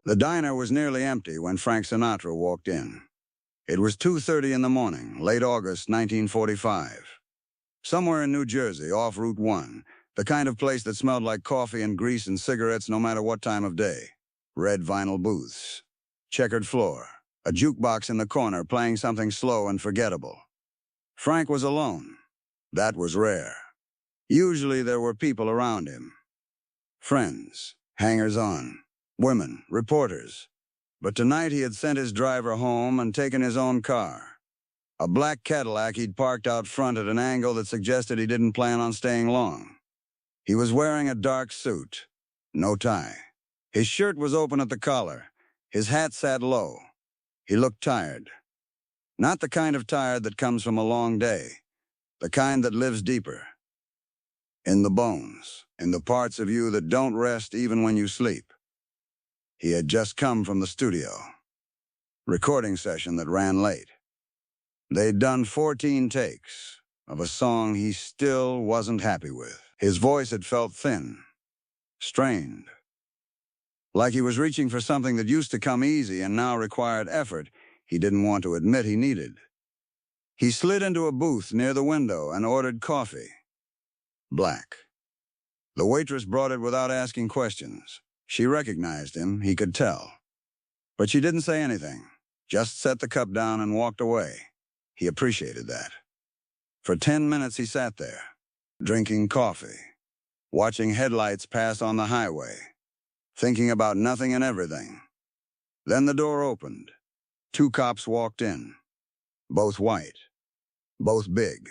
The diner was nearly empty when Frank Sinatra walked in. It was 2:30 in the morning, late August 1945. Somewhere in New Jersey, off Route 1, the kind of place that smelled like coffee and grease and cigarettes no matter what time of day. Red vinyl booths, checkered floor, a jukebox in the corner playing something slow and forgettable. Frank was alone. That was rare. Usually there were people around him. Friends, hangers-on, women, reporters. But tonight he had sent his driver home and taken his own car. A black Cadillac he'd parked out front at an angle that suggested he didn't plan on staying long. He was wearing a dark suit, no tie. His shirt was open at the collar. His hat sat low. He looked tired. Not the kind of tired that comes from a long day. The kind that lives deeper. In the bones, in the parts of you that don't rest even when you sleep. He had just come from the studio. Recording session that ran late. They'd done 14 takes of a song he still wasn't happy with. His voice had felt thin, strained. Like he was reaching for something that used to come easy and now required effort he didn't want to admit he needed. He slid into a booth near the window and ordered coffee. Black. The waitress brought it without asking questions. She recognized him, he could tell. But she didn't say anything, just set the cup down and walked away. He appreciated that. For 10 minutes he sat there, drinking coffee, watching headlights pass on the highway, thinking about nothing and everything. Then the door opened. 2 cops walked in, both white, both big.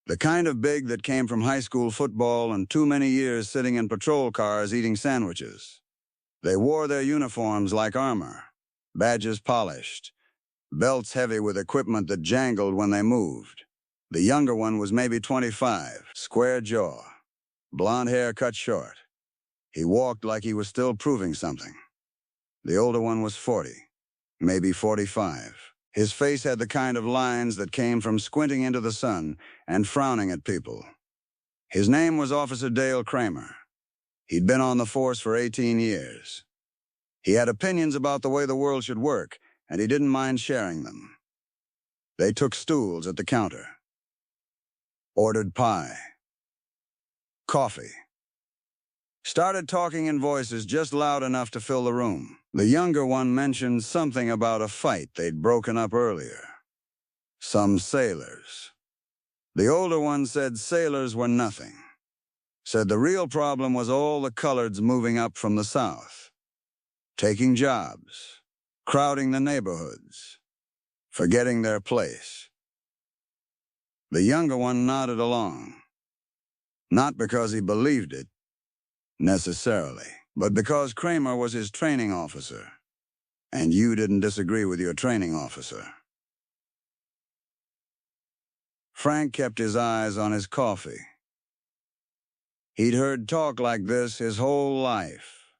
The kind of big that came from high school football and too many years sitting in patrol cars eating sandwiches. They wore their uniforms like armor, badges polished, belts heavy with equipment that jangled when they moved. The younger one was maybe 25, square jaw, blonde hair cut short. He walked like he was still proving something. The older one was 40, maybe 45. His face had the kind of lines that came from squinting into the sun and frowning at people. His name was Officer Dale Kramer. He'd been on the force for 18 years. He had opinions about the way the world should work, and he didn't mind sharing them. They took stools at the counter. Ordered pie. Coffee. Started talking in voices just loud enough to fill the room. The younger one mentioned something about a fight they'd broken up earlier. Some sailors. The older one said sailors were nothing. Said the real problem was all the coloreds moving up from the south. Taking jobs. Crowding the neighborhoods. Forgetting their place. The younger one nodded along. Not because he believed it, necessarily, but because Kramer was his training officer, and you didn't disagree with your training officer. Frank kept his eyes on his coffee. He'd heard talk like this his whole life.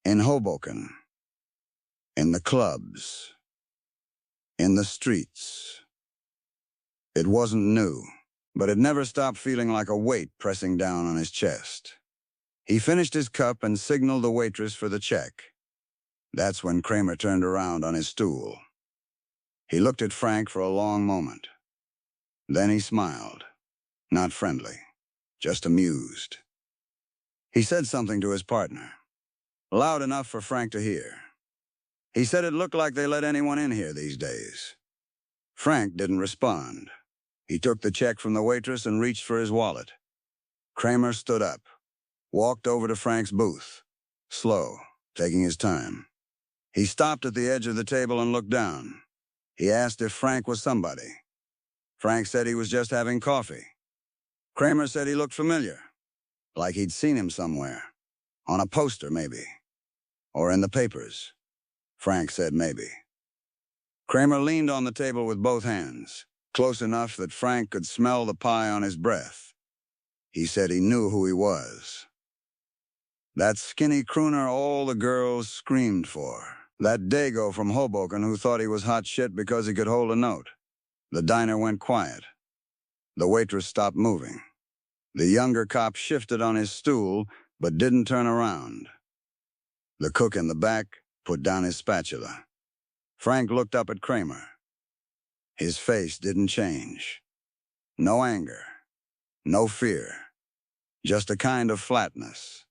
In Hoboken, in the clubs, in the streets. It wasn't new, but it never stopped feeling like a weight pressing down on his chest. He finished his cup and signaled the waitress for the check. That's when Kramer turned around on his stool. He looked at Frank for a long moment. Then he smiled. Not friendly, just amused. He said something to his partner, loud enough for Frank to hear. He said it looked like they let anyone in here these days. Frank didn't respond. He took the check from the waitress and reached for his wallet. Kramer stood up, walked over to Frank's booth, slow, taking his time. He stopped at the edge of the table and looked down. He asked if Frank was somebody. Frank said he was just having coffee. Kramer said he looked familiar, like he'd seen him somewhere, on a poster maybe, or in the papers. Frank said maybe. Kramer leaned on the table with both hands, close enough that Frank could smell the pie on his breath. He said he knew who he was. That skinny crooner all the girls screamed for. That Dago from Hoboken who thought he was hot shit because he could hold a note. The diner went quiet. The waitress stopped moving. The younger cop shifted on his stool, but didn't turn around. The cook in the back put down his spatula. Frank looked up at Kramer. His face didn't change. No anger, no fear, just a kind of flatness.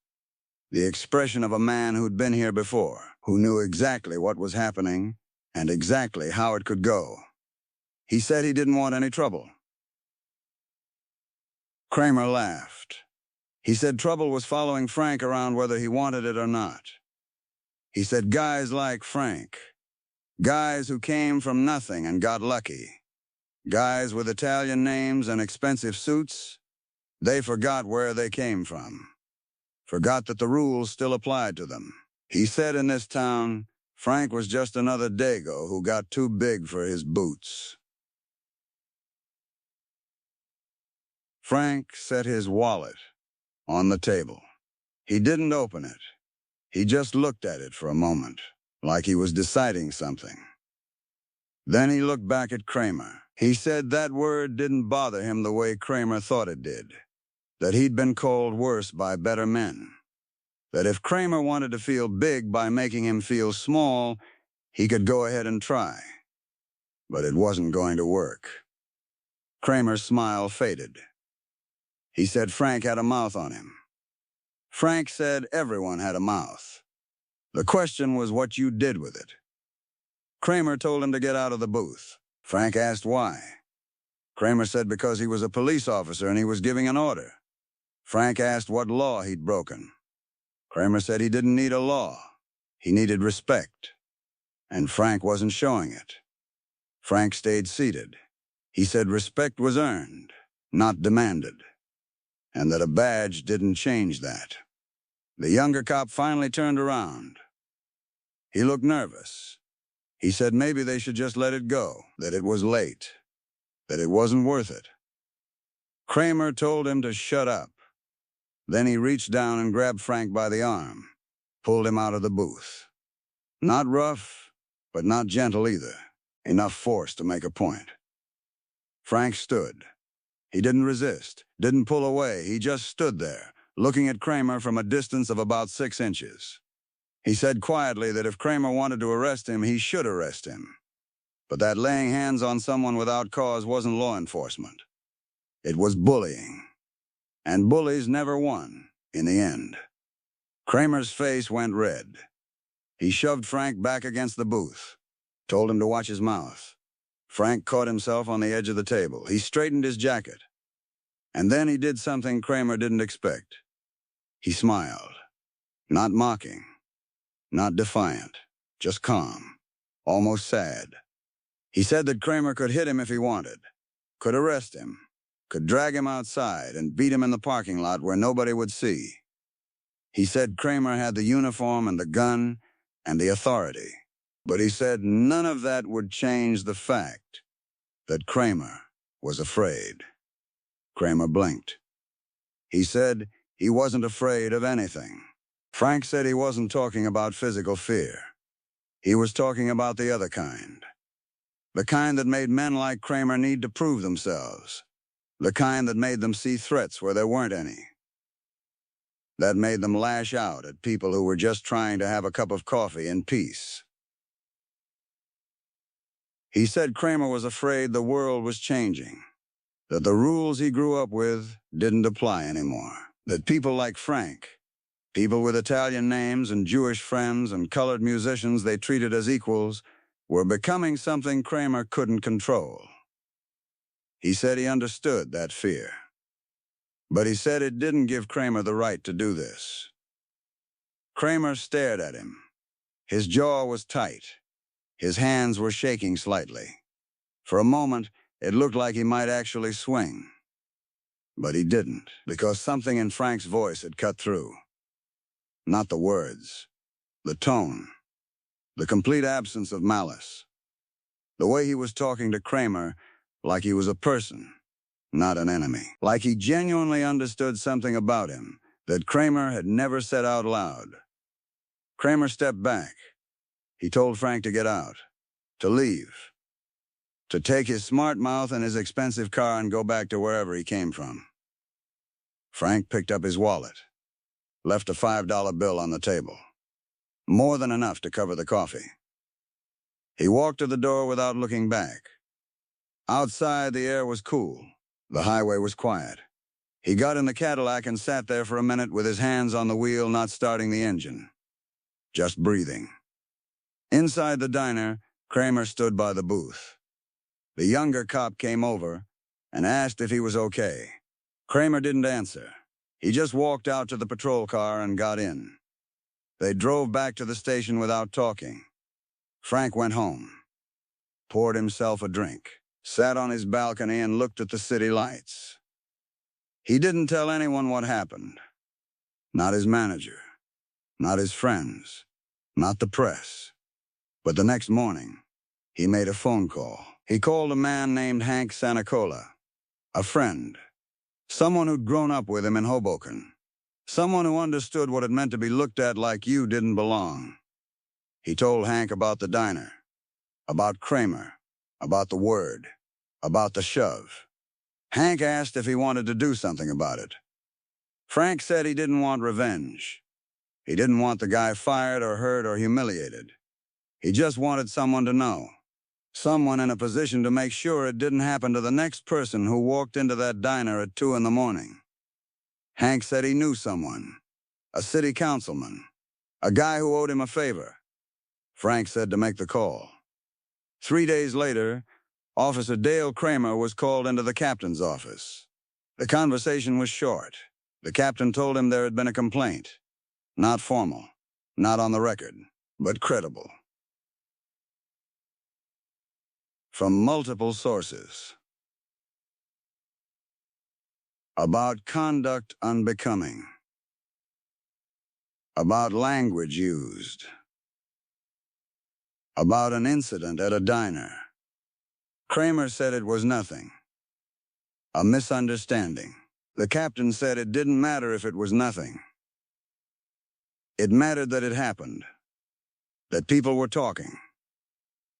The expression of a man who'd been here before, who knew exactly what was happening and exactly how it could go. He said he didn't want any trouble. Kramer laughed. He said trouble was following Frank around whether he wanted it or not. He said guys like Frank, guys who came from nothing and got lucky, guys with Italian names and expensive suits, they forgot where they came from, forgot that the rules still applied to them. He said in this town, Frank was just another Dago who got too big for his boots. Frank set his wallet on the table. He didn't open it. He just looked at it for a moment, like he was deciding something. Then he looked back at Kramer. He said that word didn't bother him the way Kramer thought it did, that he'd been called worse by better men, that if Kramer wanted to feel big by making him feel small, he could go ahead and try. But it wasn't going to work. Kramer's smile faded. He said Frank had a mouth on him. Frank said everyone had a mouth. The question was what you did with it. Kramer told him to get out of the booth. Frank asked why. Kramer said because he was a police officer and he was giving an order. Frank asked what law he'd broken. Kramer said he didn't need a law. He needed respect. And Frank wasn't showing it. Frank stayed seated. He said respect was earned, not demanded, and that a badge didn't change that. The younger cop finally turned around. He looked nervous. He said maybe they should just let it go, that it was late, that it wasn't worth it. Kramer told him to shut up. Then he reached down and grabbed Frank by the arm, pulled him out of the booth. Not rough, but not gentle either. Enough force to make a point. Frank stood. He didn't resist, didn't pull away. He just stood there, looking at Kramer from a distance of about 6 inches. He said quietly that if Kramer wanted to arrest him, he should arrest him. But that laying hands on someone without cause wasn't law enforcement. It was bullying. And bullies never won, in the end. Kramer's face went red. He shoved Frank back against the booth, told him to watch his mouth. Frank caught himself on the edge of the table. He straightened his jacket. And then he did something Kramer didn't expect. He smiled. Not mocking. Not defiant. Just calm. Almost sad. He said that Kramer could hit him if he wanted. Could arrest him. Could drag him outside and beat him in the parking lot where nobody would see. He said Kramer had the uniform and the gun and the authority. But he said none of that would change the fact that Kramer was afraid. Kramer blinked. He said he wasn't afraid of anything. Frank said he wasn't talking about physical fear. He was talking about the other kind. The kind that made men like Kramer need to prove themselves. The kind that made them see threats where there weren't any. That made them lash out at people who were just trying to have a cup of coffee in peace. He said Kramer was afraid the world was changing, that the rules he grew up with didn't apply anymore, that people like Frank, people with Italian names and Jewish friends and colored musicians they treated as equals, were becoming something Kramer couldn't control. He said he understood that fear. But he said it didn't give Kramer the right to do this. Kramer stared at him. His jaw was tight. His hands were shaking slightly. For a moment, it looked like he might actually swing. But he didn't, because something in Frank's voice had cut through. Not the words, the tone, the complete absence of malice. The way he was talking to Kramer like he was a person, not an enemy. Like he genuinely understood something about him that Kramer had never said out loud. Kramer stepped back. He told Frank to get out, to leave, to take his smart mouth and his expensive car and go back to wherever he came from. Frank picked up his wallet, left a $5 bill on the table. more than enough to cover the coffee. He walked to the door without looking back. Outside, the air was cool. The highway was quiet. He got in the Cadillac and sat there for a minute with his hands on the wheel, not starting the engine, just breathing. Inside the diner, Kramer stood by the booth. The younger cop came over and asked if he was okay. Kramer didn't answer. He just walked out to the patrol car and got in. They drove back to the station without talking. Frank went home, poured himself a drink, sat on his balcony and looked at the city lights. He didn't tell anyone what happened. Not his manager, not his friends, not the press. But the next morning, he made a phone call. He called a man named Hank Sinatra, a friend, someone who'd grown up with him in Hoboken, someone who understood what it meant to be looked at like you didn't belong. He told Hank about the diner, about Kramer, about the word, about the shove. Hank asked if he wanted to do something about it. Frank said he didn't want revenge. He didn't want the guy fired or hurt or humiliated. He just wanted someone to know. Someone in a position to make sure it didn't happen to the next person who walked into that diner at 2 in the morning. Hank said he knew someone, a city councilman, a guy who owed him a favor. Frank said to make the call. 3 days later, Officer Dale Kramer was called into the captain's office. The conversation was short. The captain told him there had been a complaint. Not formal, not on the record, but credible. From multiple sources. About conduct unbecoming. About language used. About an incident at a diner. Kramer said it was nothing. A misunderstanding. The captain said it didn't matter if it was nothing. It mattered that it happened. That people were talking.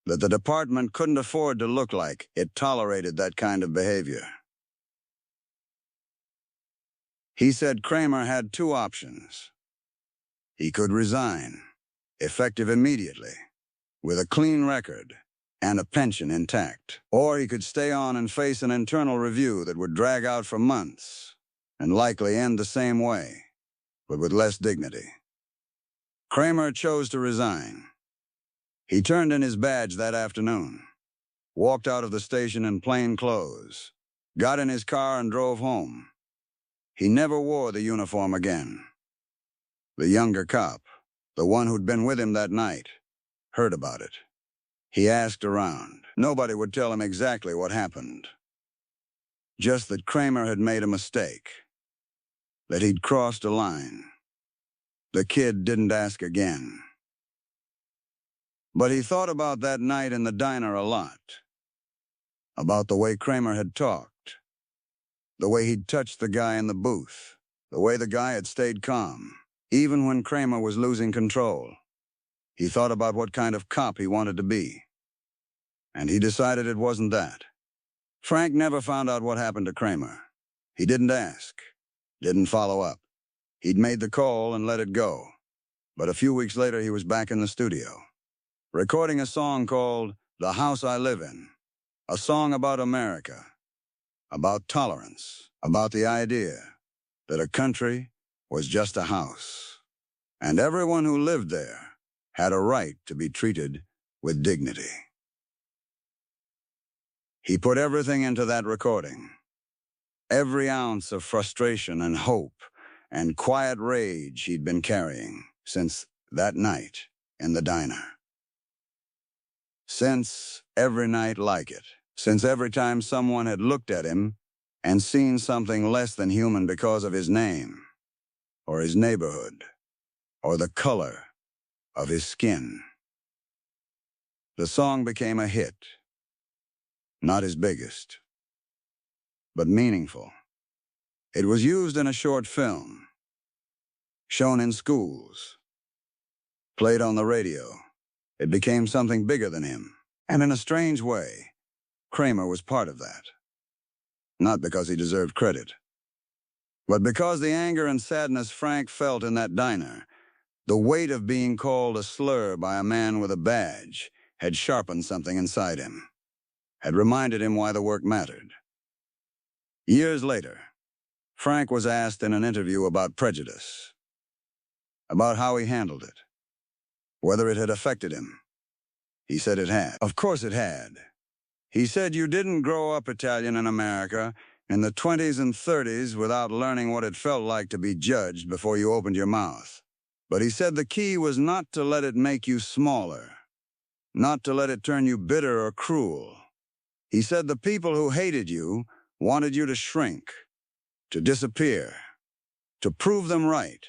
That the department couldn't afford to look like it tolerated that kind of behavior. He said Kramer had 2 options. He could resign, effective immediately, with a clean record and a pension intact. Or he could stay on and face an internal review that would drag out for months and likely end the same way, but with less dignity. Kramer chose to resign. He turned in his badge that afternoon, walked out of the station in plain clothes, got in his car and drove home. He never wore the uniform again. The younger cop, the one who'd been with him that night, heard about it. He asked around. Nobody would tell him exactly what happened. Just that Kramer had made a mistake, that he'd crossed a line. The kid didn't ask again. But he thought about that night in the diner a lot. About the way Kramer had talked. The way he'd touched the guy in the booth. The way the guy had stayed calm, even when Kramer was losing control. He thought about what kind of cop he wanted to be. And he decided it wasn't that. Frank never found out what happened to Kramer. He didn't ask. Didn't follow up. He'd made the call and let it go. But a few weeks later, he was back in the studio, recording a song called The House I Live In, a song about America, about tolerance, about the idea that a country was just a house, and everyone who lived there had a right to be treated with dignity. He put everything into that recording, every ounce of frustration and hope and quiet rage he'd been carrying since that night in the diner. Since every night like it, since every time someone had looked at him and seen something less than human because of his name, or his neighborhood, or the color of his skin. The song became a hit. Not his biggest, but meaningful. It was used in a short film, shown in schools, played on the radio. It became something bigger than him. And in a strange way, Kramer was part of that. Not because he deserved credit, but because the anger and sadness Frank felt in that diner The weight of being called a slur by a man with a badge had sharpened something inside him, had reminded him why the work mattered. Years later, Frank was asked in an interview about prejudice, about how he handled it, whether it had affected him. He said it had. Of course it had. He said you didn't grow up Italian in America in the 20s and 30s without learning what it felt like to be judged before you opened your mouth. But he said the key was not to let it make you smaller, not to let it turn you bitter or cruel. He said the people who hated you wanted you to shrink, to disappear, to prove them right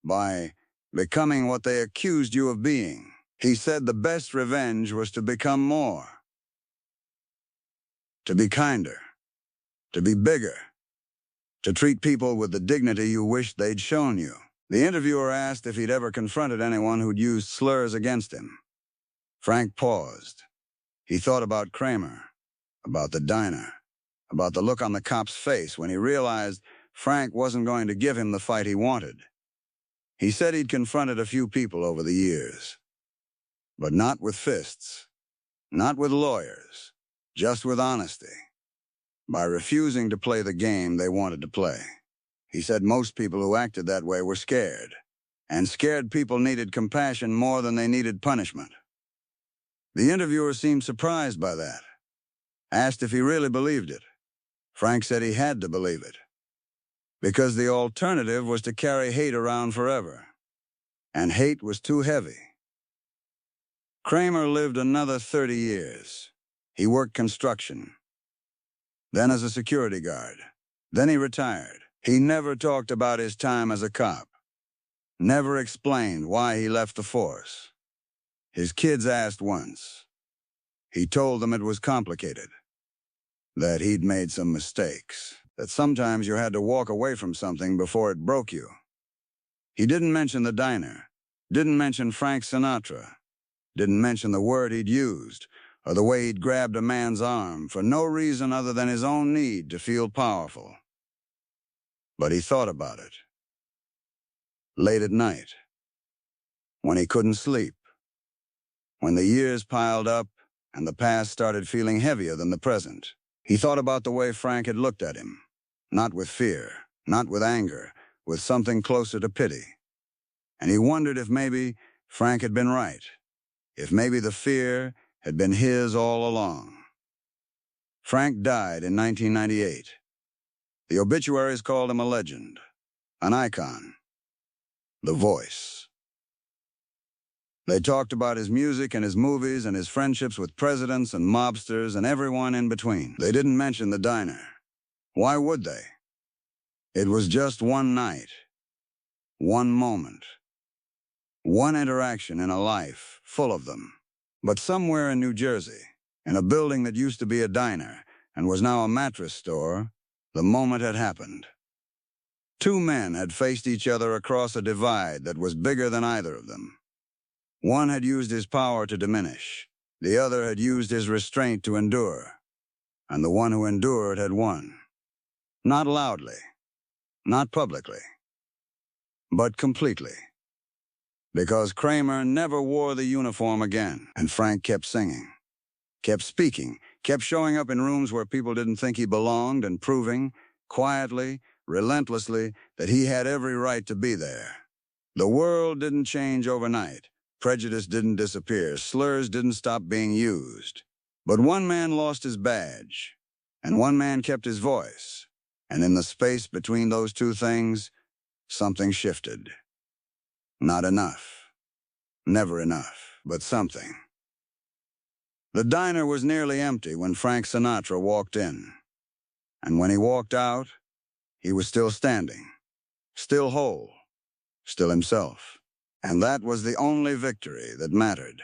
by becoming what they accused you of being. He said the best revenge was to become more, to be kinder, to be bigger, to treat people with the dignity you wished they'd shown you. The interviewer asked if he'd ever confronted anyone who'd used slurs against him. Frank paused. He thought about Kramer, about the diner, about the look on the cop's face when he realized Frank wasn't going to give him the fight he wanted. He said he'd confronted a few people over the years, but not with fists, not with lawyers, just with honesty, by refusing to play the game they wanted to play. He said most people who acted that way were scared, and scared people needed compassion more than they needed punishment. The interviewer seemed surprised by that, asked if he really believed it. Frank said he had to believe it, because the alternative was to carry hate around forever, and hate was too heavy. Kramer lived another 30 years. He worked construction, then as a security guard. Then he retired. He never talked about his time as a cop, never explained why he left the force. His kids asked once. He told them it was complicated, that he'd made some mistakes, that sometimes you had to walk away from something before it broke you. He didn't mention the diner, didn't mention Frank Sinatra, didn't mention the word he'd used, or the way he'd grabbed a man's arm for no reason other than his own need to feel powerful. But he thought about it. Late at night, when he couldn't sleep, when the years piled up and the past started feeling heavier than the present, he thought about the way Frank had looked at him, not with fear, not with anger, with something closer to pity. And he wondered if maybe Frank had been right, if maybe the fear had been his all along. Frank died in 1998. The obituaries called him a legend, an icon, the voice. They talked about his music and his movies and his friendships with presidents and mobsters and everyone in between. They didn't mention the diner. Why would they? It was just one night, one moment, one interaction in a life full of them. But somewhere in New Jersey, in a building that used to be a diner and was now a mattress store, the moment had happened. Two men had faced each other across a divide that was bigger than either of them. One had used his power to diminish. The other had used his restraint to endure. And the one who endured had won. Not loudly, not publicly, but completely. Because Kramer never wore the uniform again, and Frank kept singing, kept speaking, kept showing up in rooms where people didn't think he belonged and proving, quietly, relentlessly, that he had every right to be there. The world didn't change overnight. Prejudice didn't disappear. Slurs didn't stop being used. But one man lost his badge, and one man kept his voice. And in the space between those two things, something shifted. Not enough. Never enough, but something. The diner was nearly empty when Frank Sinatra walked in. And when he walked out, he was still standing, still whole, still himself. And that was the only victory that mattered.